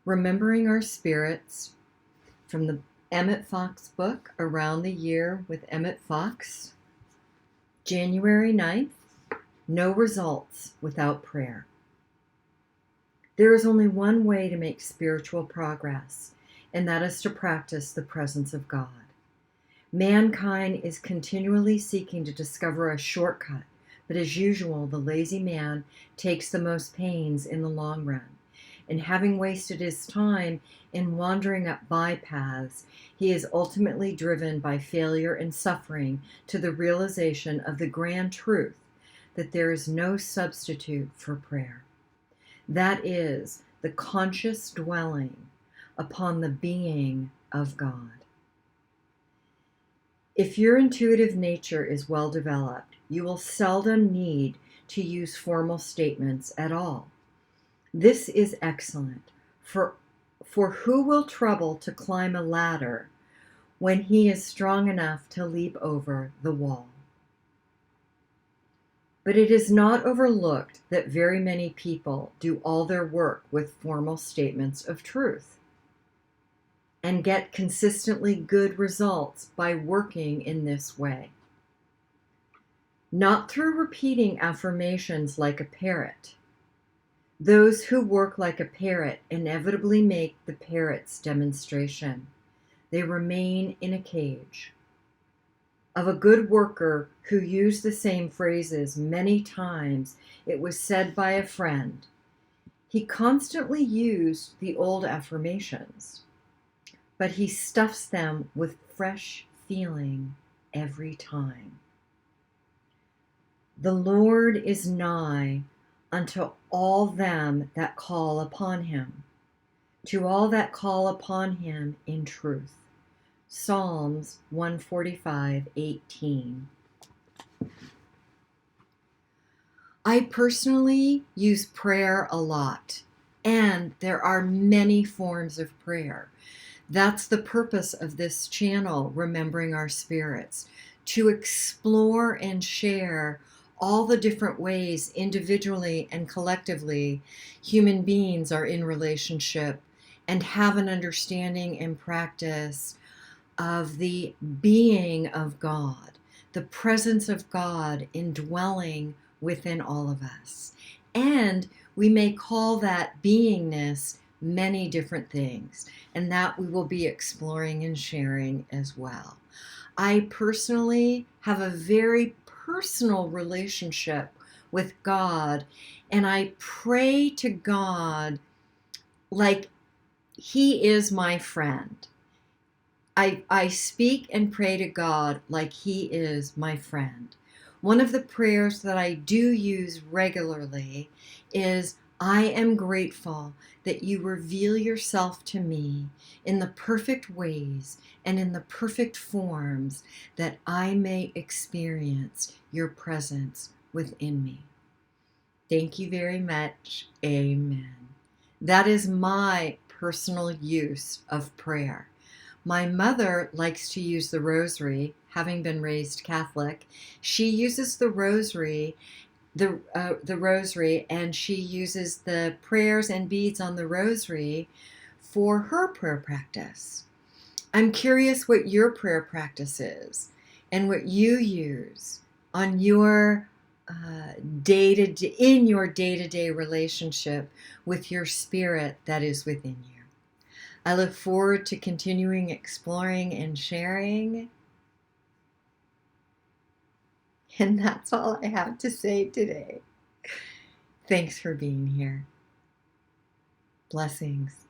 Remembering Our Spirits from the Emmett Fox book, Around the Year with Emmett Fox, January 9th, No Results Without Prayer. There is only one way to make spiritual progress, and that is to practice the presence of God. Mankind is continually seeking to discover a shortcut, but as usual, the lazy man takes the most pains in the long run. And having wasted his time in wandering up bypaths, he is ultimately driven by failure and suffering to the realization of the grand truth that there is no substitute for prayer. That is the conscious dwelling upon the being of God. If your intuitive nature is well developed, you will seldom need to use formal statements at all. This is excellent, for who will trouble to climb a ladder when he is strong enough to leap over the wall? But it is not overlooked that very many people do all their work with formal statements of truth and get consistently good results by working in this way. Not through repeating affirmations like a parrot. Those who work like a parrot inevitably make the parrot's demonstration. They remain in a cage. Of a good worker who used the same phrases many times, it was said by a friend, he constantly used the old affirmations, but he stuffs them with fresh feeling every time. The Lord is nigh unto all them that call upon him, to all that call upon him in truth. Psalms 145:18. I personally use prayer a lot, and there are many forms of prayer. That's the purpose of this channel, Remembering Our Spirits, to explore and share all the different ways individually and collectively human beings are in relationship and have an understanding and practice of the being of God, the presence of God indwelling within all of us. And we may call that beingness many different things, and that we will be exploring and sharing as well. I personally have a very personal relationship with God, and I pray to God like he is my friend. I speak and pray to God like he is my friend. One of the prayers that I do use regularly is, I am grateful that you reveal yourself to me in the perfect ways and in the perfect forms that I may experience your presence within me. Thank you very much. Amen. That is my personal use of prayer. My mother likes to use the rosary, having been raised Catholic. She uses the rosary, and she uses the prayers and beads on the rosary for her prayer practice. I'm curious what your prayer practice is and what you use on your day-to-day relationship with your spirit that is within you. I look forward to continuing exploring and sharing. And that's all I have to say today. Thanks for being here. Blessings.